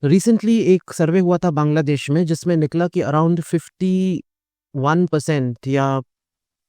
Recently एक सर्वे हुआ था बांग्लादेश में जिसमें निकला कि अराउंड 51% या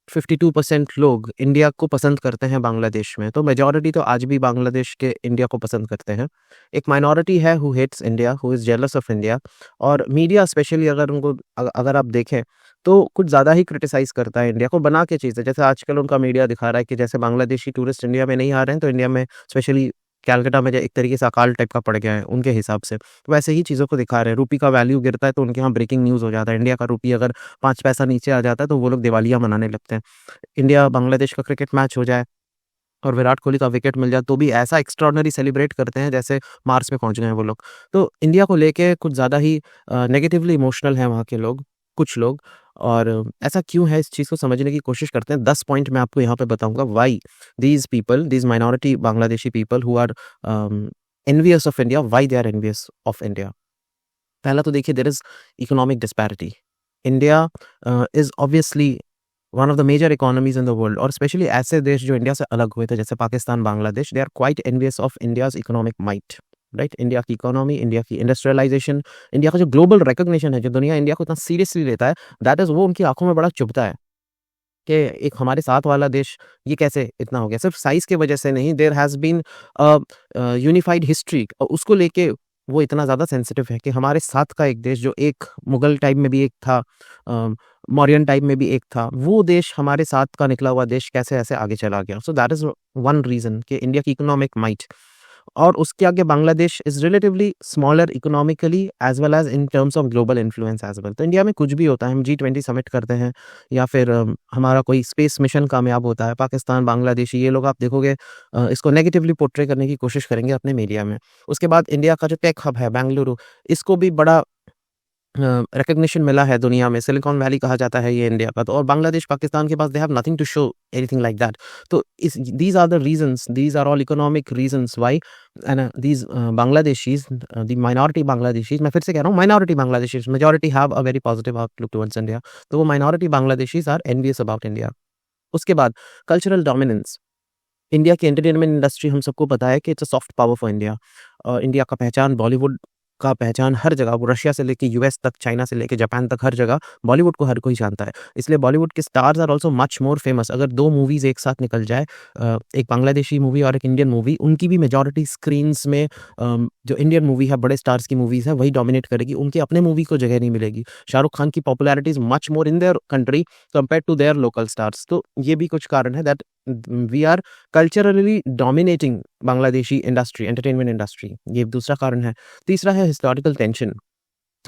52% लोग इंडिया को पसंद करते हैं बांग्लादेश में। तो मेजॉरिटी तो आज भी बांग्लादेश के इंडिया को पसंद करते हैं। एक माइनॉरिटी है who hates India, who is jealous of India. और मीडिया स्पेशली अगर आप देखें तो कुछ ज़्यादा ही क्रिटिसाइज़ करता है इंडिया को बना के चीज़ें। जैसे आजकल उनका मीडिया दिखा रहा है कि जैसे बांग्लादेशी टूरिस्ट इंडिया में नहीं आ रहे हैं, तो इंडिया में स्पेशली कलकत्ता में जो एक तरीके से अकाल टाइप का पड़ गया है उनके हिसाब से। तो वैसे ही चीज़ों को दिखा रहे हैं। रूपी का वैल्यू गिरता है तो उनके यहाँ ब्रेकिंग न्यूज़ हो जाता है। इंडिया का रूपी अगर 5 पैसा नीचे आ जाता है तो वो लोग दिवालिया मनाने लगते हैं। इंडिया बांग्लादेश का क्रिकेट मैच हो जाए और विराट कोहली का विकेट मिल जाए तो भी ऐसा एक्स्ट्राऑर्डिनरी सेलिब्रेट करते हैं जैसे मार्स पे पहुंच गए हैं वो लोग। तो इंडिया को लेके कुछ ज़्यादा ही नेगेटिवली इमोशनल हैं वहाँ के लोग, कुछ लोग। और ऐसा क्यों है इस चीज़ को समझने की कोशिश करते हैं। 10 पॉइंट मैं आपको यहाँ पे बताऊंगा why these people, these minority Bangladeshi people who are envious of India, why they are envious of India. पहला तो देखिए, there is economic disparity. India is obviously one of the major economies in the world, और specially ऐसे देश जो India से अलग हुए थे जैसे Pakistan, Bangladesh, they are quite envious of India's economic might. Right, India की इकोनॉमी, इंडिया की इंडस्ट्रियलाइजेशन, इंडिया का जो ग्लोबल रिकॉग्निशन है, जो दुनिया इंडिया को इतना सीरियसली लेता है, दैट इज वो उनकी आंखों में बड़ा चुभता है कि एक हमारे साथ वाला देश ये कैसे इतना हो गया। सिर्फ साइज की वजह से नहीं, there has been unified history, और उसको लेके वो इतना ज़्यादा सेंसिटिव है कि हमारे साथ का एक देश जो एक मुगल टाइम में भी एक था, मौर्यन टाइम में भी एक था, वो देश हमारे साथ का निकला हुआ देश कैसे ऐसे आगे चला गया। So that is one reason कि इंडिया की इकोनॉमिक माइट। और उसके आगे Bangladesh is relatively smaller economically as well as in terms of global influence as well. तो इंडिया में कुछ भी होता है, हम G20 समिट करते हैं या फिर हमारा कोई स्पेस मिशन कामयाब होता है, पाकिस्तान, बांग्लादेशी, ये लोग आप देखोगे इसको नेगेटिवली पोर्ट्रे करने की कोशिश करेंगे अपने मीडिया में। उसके बाद इंडिया का जो टेक हब है बेंगलुरु, इसको भी बड़ा रिकॉग्निशन मिला है दुनिया में, सिलिकॉन वैली कहा जाता है ये इंडिया का। तो और बांग्लादेश, पाकिस्तान के पास they have nothing to show anything like that. तो इस these are the reasons, these are all economic reasons why and these Bangladeshis, the minority Bangladeshis, मैं फिर से कह रहा हूँ minority Bangladeshis, majority have a very positive outlook towards India. तो वो minority Bangladeshis are envious about India. उसके बाद कल्चरल डोमिनेंस। इंडिया की एंटरटेनमेंट इंडस्ट्री हम सबको पता है कि it's a soft power for India. India का पहचान, बॉलीवुड का पहचान हर जगह, वो रशिया से लेके यूएस तक, चाइना से लेके जापान तक, हर जगह बॉलीवुड को हर कोई जानता है। इसलिए बॉलीवुड के stars are also much more famous. अगर 2 मूवीज़ एक साथ निकल जाए, एक बांग्लादेशी मूवी और एक इंडियन मूवी, उनकी भी मेजॉरिटी स्क्रीन्स में जो इंडियन मूवी है, बड़े स्टार्स की मूवीज़ है, वही डोमिनेट करेगी। उनके अपने मूवी को जगह नहीं मिलेगी। शाहरुख खान की popularity is much more in their country compared to their local stars. तो ये भी कुछ कारण है that we are culturally dominating Bangladeshi industry, entertainment industry. ये दूसरा कारण है। तीसरा है हिस्टोरिकल टेंशन।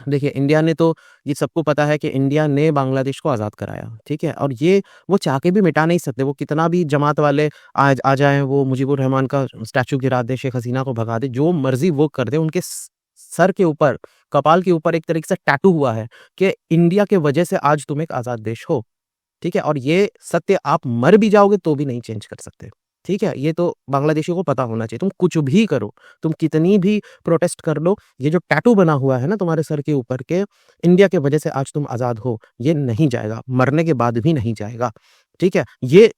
देखिए, इंडिया ने तो, ये सबको पता है कि इंडिया ने बांग्लादेश को आज़ाद कराया, ठीक है? और ये वो चाह के भी मिटा नहीं सकते। वो कितना भी जमात वाले आज आ जाएँ, वो मुजीबुर रहमान का स्टैच्यू गिरा दें, शेख हसीना को भगा दें, जो मर्ज़ी वो कर दें, उनके सर के ऊपर, कपाल के ऊपर एक तरीके से टैटू हुआ है कि इंडिया के वजह से आज तुम एक आज़ाद देश हो। ठीक है? और ये सत्य आप मर भी जाओगे तो भी नहीं चेंज कर सकते। ठीक है? ये तो बांग्लादेशियों को पता होना चाहिए। तुम कुछ भी करो, तुम कितनी भी प्रोटेस्ट कर लो, ये जो टैटू बना हुआ है ना तुम्हारे सर के ऊपर के इंडिया के वजह से आज तुम आज़ाद हो, ये नहीं जाएगा, मरने के बाद भी नहीं जाएगा। ठीक है? ये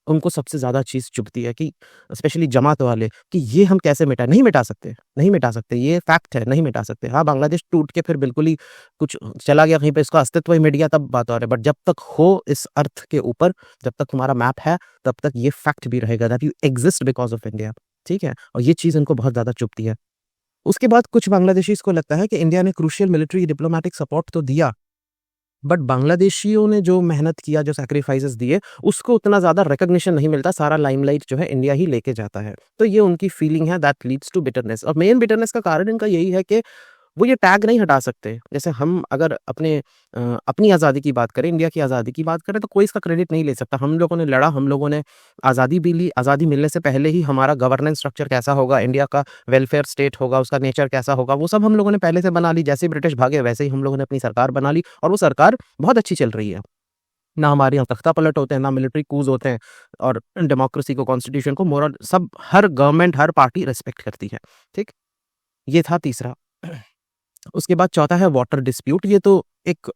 उनको सबसे ज़्यादा चीज़ चुभती है कि स्पेशली जमात वाले, कि ये हम कैसे मिटाएँ? नहीं मिटा सकते, नहीं मिटा सकते, ये फैक्ट है, नहीं मिटा सकते। हाँ, बांग्लादेश टूट के फिर बिल्कुल ही कुछ चला गया कहीं पे, इसका अस्तित्व ही मिट गया, तब बात और है। बट जब तक हो इस अर्थ के ऊपर, जब तक तुम्हारा मैप है, तब तक ये फैक्ट भी रहेगा that you exist because of India. ठीक है? और ये चीज़ इनको बहुत ज़्यादा चुभती है। उसके बाद कुछ बांग्लादेशीज़ को लगता है कि इंडिया ने क्रूशियल मिलिट्री डिप्लोमैटिक सपोर्ट तो दिया, बट बांग्लादेशियों ने जो मेहनत किया, जो सैक्रिफाइसेस दिए, उसको उतना ज़्यादा रिकॉग्निशन नहीं मिलता, सारा लाइमलाइट जो है इंडिया ही लेके जाता है। तो ये उनकी फीलिंग है, दैट लीड्स टू बिटरनेस। और मेन बिटरनेस का कारण इनका यही है कि वो ये टैग नहीं हटा सकते। जैसे हम अगर अपनी आज़ादी की बात करें, इंडिया की आज़ादी की बात करें, तो कोई इसका क्रेडिट नहीं ले सकता। हम लोगों ने लड़ा, हम लोगों ने आज़ादी भी ली। आज़ादी मिलने से पहले ही हमारा गवर्नेंस स्ट्रक्चर कैसा होगा, इंडिया का वेलफेयर स्टेट होगा, उसका नेचर कैसा होगा, वो सब हम लोगों ने पहले से बना ली। जैसे ही ब्रिटिश भागे, वैसे ही हम लोगों ने अपनी सरकार बना ली, और वो सरकार बहुत अच्छी चल रही है। ना हमारे यहाँ तख्ता पलट होते हैं, ना मिलिट्री कूज होते हैं, और डेमोक्रेसी को, कॉन्स्टिट्यूशन को मोरल सब, हर गवर्नमेंट, हर पार्टी रिस्पेक्ट करती है। ठीक? ये था तीसरा। उसके बाद चौथा है वाटर डिस्प्यूट। ये तो एक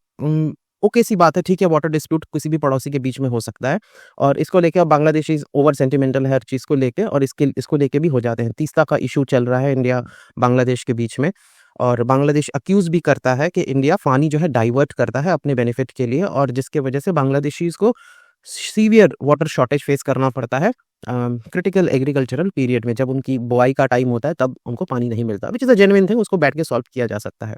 ओके सी बात है, ठीक है, वाटर डिस्प्यूट किसी भी पड़ोसी के बीच में हो सकता है, और इसको लेके अब बांग्लादेशी ओवर सेंटिमेंटल है हर चीज़ को लेके, और इसको लेके भी हो जाते हैं। तीसरा का इशू चल रहा है इंडिया बांग्लादेश के बीच में, और बांग्लादेश अक्यूज़ भी करता है कि इंडिया पानी जो है डाइवर्ट करता है अपने बेनिफिट के लिए, और जिसकी वजह से बांग्लादेशीज़ को सीवियर वाटर शॉर्टेज फेस करना पड़ता है क्रिटिकल एग्रीकल्चरल पीरियड में। जब उनकी बुआई का टाइम होता है तब उनको पानी नहीं मिलता, which is a genuine thing, उसको बैठ के सॉल्व किया जा सकता है।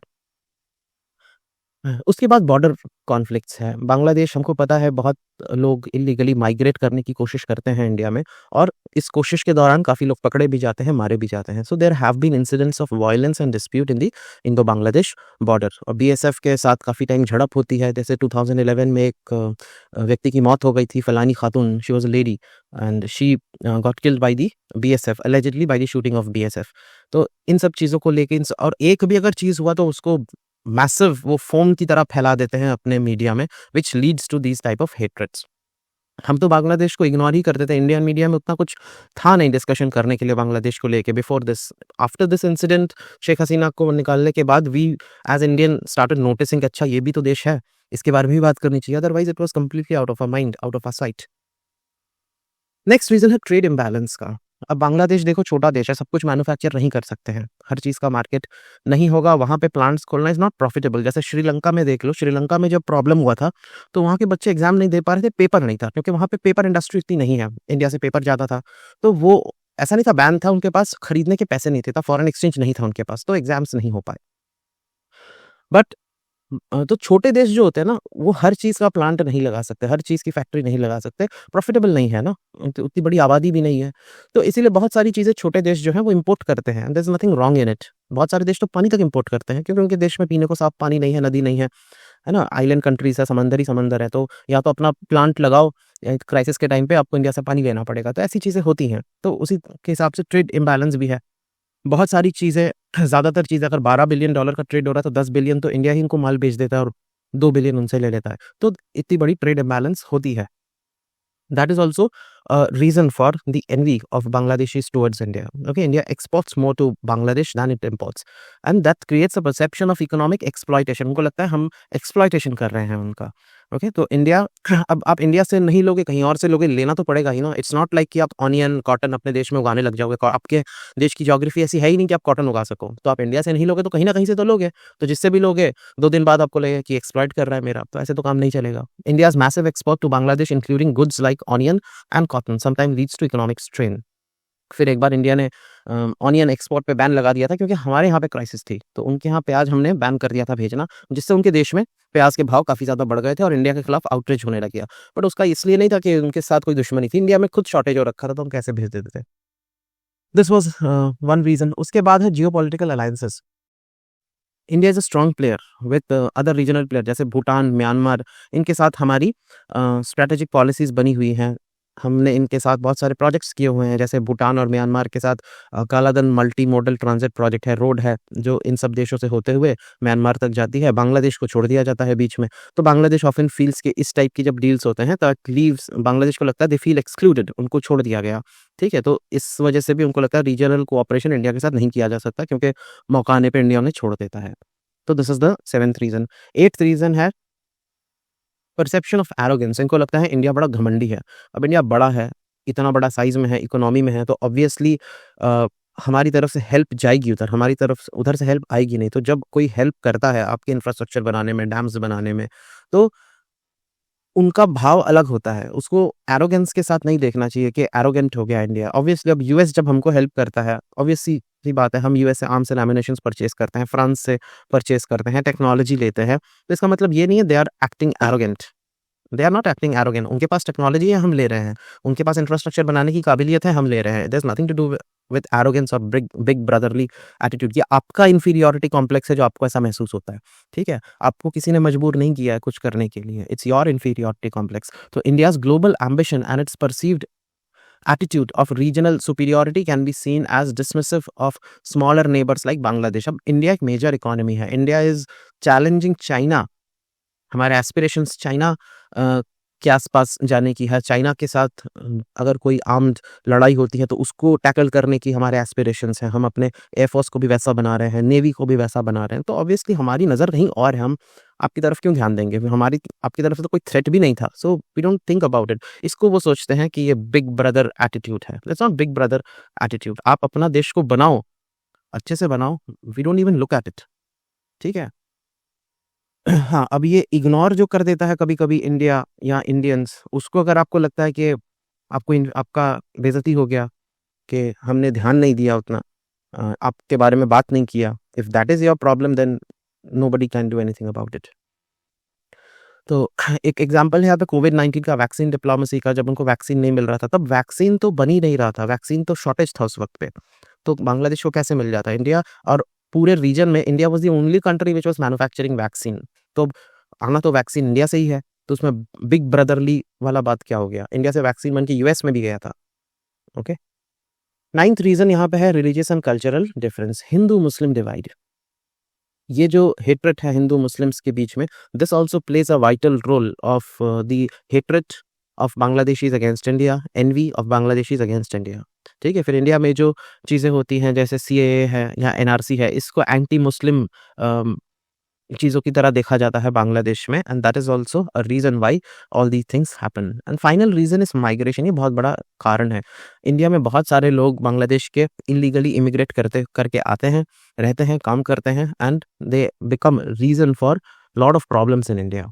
उसके बाद बॉर्डर कॉन्फ्लिक्ट्स हैं। बांग्लादेश, हमको पता है, बहुत लोग इल्लीगली माइग्रेट करने की कोशिश करते हैं इंडिया में, और इस कोशिश के दौरान काफ़ी लोग पकड़े भी जाते हैं, मारे भी जाते हैं। So there have been incidents of violence and dispute in the Indo Bangladesh border, और बीएसएफ के साथ काफ़ी टाइम झड़प होती है। जैसे 2011 में एक व्यक्ति की मौत हो गई थी, फलानी खातून, she was a lady and she got killed by the BSF, allegedly by the shooting of BSF. तो इन सब चीज़ों को लेके और एक भी अगर चीज़ हुआ तो उसको मैसिव वो फ़ोम की तरह फैला देते हैं अपने मीडिया में, which leads to these type of hatreds. हम तो बांग्लादेश को इग्नोर ही करते थे, इंडियन मीडिया में उतना कुछ था नहीं डिस्कशन करने के लिए बांग्लादेश को लेके before this. After this incident, Sheikh Hasina को निकालने के बाद, we as Indian started noticing, अच्छा ये भी तो देश है, इसके बारे में भी बात करनी चाहिए, otherwise it was completely out of our mind, out of our sight. Next reason है ट्रेड इम्बैलेंस का। अब बांग्लादेश देखो छोटा देश है, सब कुछ मैन्युफैक्चर नहीं कर सकते हैं, हर चीज़ का मार्केट नहीं होगा, वहाँ पे प्लांट्स खोलना इज़ नॉट प्रॉफिटेबल। जैसे श्रीलंका में देख लो, श्रीलंका में जब प्रॉब्लम हुआ था, तो वहाँ के बच्चे एग्ज़ाम नहीं दे पा रहे थे, पेपर नहीं था, क्योंकि वहाँ पे पेपर इंडस्ट्री इतनी नहीं है, इंडिया से पेपर ज़्यादा था। तो वो ऐसा नहीं था बैन था, उनके पास खरीदने के पैसे नहीं थे, तो फॉरेन एक्सचेंज नहीं था उनके पास, तो एग्ज़ाम्स नहीं हो पाए। बट तो छोटे देश जो होते हैं ना, वो हर चीज़ का प्लांट नहीं लगा सकते, हर चीज़ की फैक्ट्री नहीं लगा सकते, प्रॉफिटेबल नहीं है ना, उतनी बड़ी आबादी भी नहीं है। तो इसीलिए बहुत सारी चीज़ें छोटे देश जो हैं वो इम्पोर्ट करते हैं, there is nothing wrong in it. बहुत सारे देश तो पानी तक इम्पोर्ट करते हैं, क्योंकि उनके देश में पीने को साफ पानी नहीं है, नदी नहीं है ना? आइलैंड कंट्रीज़ है, समंदर ही समंदर है, तो या तो अपना प्लांट लगाओ, या क्राइसिस के टाइम पे आपको इंडिया से पानी लेना पड़ेगा, तो ऐसी चीज़ें होती हैं। तो उसी के हिसाब से ट्रेड इम्बैलेंस भी है। बहुत सारी चीज़ें, ज़्यादातर चीज़ें, अगर $12 बिलियन का ट्रेड हो रहा है, तो 10 बिलियन तो इंडिया ही इनको माल बेच देता है और 2 बिलियन उनसे ले लेता है। तो इतनी बड़ी ट्रेड इम्बैलेंस होती है। That is also a reason for the envy of Bangladeshis towards India. Okay, India exports more to Bangladesh than it imports, and that creates a perception of economic exploitation. उनको लगता है हम exploitation कर रहे हैं उनका। ओके, तो India, अब आप इंडिया से नहीं लोगे, कहीं और से लोगे, लेना तो पड़ेगा ही ना। इट्स नॉट लाइक कि आप ऑनियन, कॉटन अपने देश में उगाने लग जाओगे। आपके देश की ज्योग्राफी ऐसी है ही नहीं कि आप कॉटन उगा सको, तो आप इंडिया से नहीं लोगे तो कहीं ना कहीं से तो लोगे। तो जिससे भी लोगे, 2 दिन बाद आपको लगेगा कि एक्सप्लॉइट कर रहा है मेरा, तो ऐसे तो काम नहीं चलेगा। India's massive export to Bangladesh including goods like onion and cotton sometime leads to economic strain. फिर एक बार इंडिया ने ऑनियन एक्सपोर्ट पे बैन लगा दिया था, क्योंकि हमारे यहाँ पे क्राइसिस थी, तो उनके यहाँ प्याज हमने बैन कर दिया था भेजना, जिससे उनके देश में प्याज के भाव काफ़ी ज़्यादा बढ़ गए थे और इंडिया के खिलाफ आउटरीच होने लग गया। बट उसका इसलिए नहीं था कि उनके साथ कोई दुश्मनी थी, इंडिया में खुद शॉर्टेज हो रखा था, तो हम कैसे भेज देते थे। This was one reason. उसके बाद है जियो political alliances. India is a strong player with other regional player, जैसे भूटान, म्यांमार, इनके साथ हमारी स्ट्रैटेजिक पॉलिसीज़ बनी हुई हैं। हमने इनके साथ बहुत सारे प्रोजेक्ट्स किए हुए हैं, जैसे भूटान और म्यांमार के साथ Kaladan multi modal transit project है, रोड है, जो इन सब देशों से होते हुए म्यांमार तक जाती है, बांग्लादेश को छोड़ दिया जाता है बीच में। तो बांग्लादेश ऑफन फील्स के इस टाइप की जब डील्स होते हैं, तो लीव्स, बांग्लादेश को लगता है दे फील एक्सक्लूडेड, उनको छोड़ दिया गया। ठीक है, तो इस वजह से भी उनको लगता है रीजनल कोऑपरेशन इंडिया के साथ नहीं किया जा सकता, क्योंकि मौका आने पे इंडिया उन्हें छोड़ देता है। तो this is the 7th reason. 8th reason है परसेप्शन ऑफ एरोगेंस। इनको लगता है इंडिया बड़ा घमंडी है। अब इंडिया बड़ा है, इतना बड़ा साइज़ में है, इकोनॉमी में है, तो ऑब्वियसली हमारी तरफ से हेल्प जाएगी उधर, हमारी तरफ उधर से हेल्प आएगी नहीं। तो जब कोई हेल्प करता है आपके इंफ्रास्ट्रक्चर बनाने में, डैम्स बनाने में, तो उनका भाव अलग होता है। उसको एरोगेंस के साथ नहीं देखना चाहिए कि एरोगेंट हो गया इंडिया। ऑब्वियसली अब यूएस जब हमको हेल्प करता है, ऑब्वियस सी बात है, हम यूएस से आर्म्स एंड एम्युनिशंस परचेज़ करते हैं, फ्रांस से परचेज़ करते हैं, टेक्नोलॉजी लेते हैं। तो इसका मतलब ये नहीं है they are acting arrogant. They are not acting arrogant. उनके पास टेक्नोलॉजी है, हम ले रहे हैं। उनके पास इंफ्रास्ट्रक्चर बनाने की काबिलियत है, हम ले रहे हैं। There is nothing to do with arrogance और बिग बिग ब्रदरली एटीट्यूड। ये आपका इंफीरियॉरिटी कॉम्प्लेक्स है जो आपको ऐसा महसूस होता है। ठीक है? आपको किसी ने मजबूर नहीं किया है कुछ करने के लिए। It's your inferiority complex. तो India's global ambition and its perceived attitude of regional superiority can be seen as dismissive of smaller neighbors like Bangladesh. अब इंडिया एक मेजर इकोनॉमी है। India is challenging China. हमारे aspirations China के आसपास जाने की है। चाइना के साथ अगर कोई आर्म्ड लड़ाई होती है तो उसको टैकल करने की हमारे एस्पिरेशंस हैं। हम अपने एयरफोर्स को भी वैसा बना रहे हैं, नेवी को भी वैसा बना रहे हैं। तो ऑब्वियसली हमारी नज़र कहीं और है। हम आपकी तरफ क्यों ध्यान देंगे? हमारी आपकी तरफ से तो कोई थ्रेट भी नहीं था। So we don't think about it. इसको वो सोचते हैं कि ये बिग ब्रदर एटीट्यूड है। It's not big brother attitude. आप अपना देश को बनाओ, अच्छे से बनाओ। We don't even look at it. ठीक है? हाँ, अब ये इग्नोर जो कर देता है कभी-कभी इंडिया या इंडियंस, उसको अगर आपको लगता है कि आपका बेइज़्ज़ती हो गया कि हमने ध्यान नहीं दिया उतना, आपके बारे में बात नहीं किया, if that is your problem then nobody can do anything about it. तो एक एग्ज़ाम्पल है यहाँ पे कोविड-19 का, वैक्सीन डिप्लोमेसी का। जब उनको वैक्सीन नहीं मिल रहा था, तब वैक्सीन तो बन ही नहीं रहा था, वैक्सीन तो शॉर्टेज था उस वक़्त पे। तो बांग्लादेश को कैसे मिल जाता? इंडिया और पूरे रीजन में India was the only country which was manufacturing vaccine. तो आना तो वैक्सीन इंडिया से ही है, तो उसमें बिग ब्रदरली वाला बात क्या हो गया? इंडिया से वैक्सीन बन के यूएस में भी गया था, ओके? 9th रीज़न यहाँ पे है religious and cultural difference, Hindu Muslim divide. ये जो हेट्रेट है हिंदू मुस्लिम्स के बीच में, this also plays a vital role of the hatred of Bangladeshis against India, envy of Bangladeshis against India. ठीक है, फिर इंडिया में जो चीज़ें होती हैं जैसे सीएए है या एनआरसी है, इसको एंटी मुस्लिम चीज़ों की तरह देखा जाता है बांग्लादेश में, and that is also a reason why all these things happen. And final reason is migration, ये बहुत बड़ा कारण है। इंडिया में बहुत सारे लोग बांग्लादेश के इल्लीगली इमिग्रेट करके आते हैं, रहते हैं, काम करते हैं, and they become reason for lot of problems in India.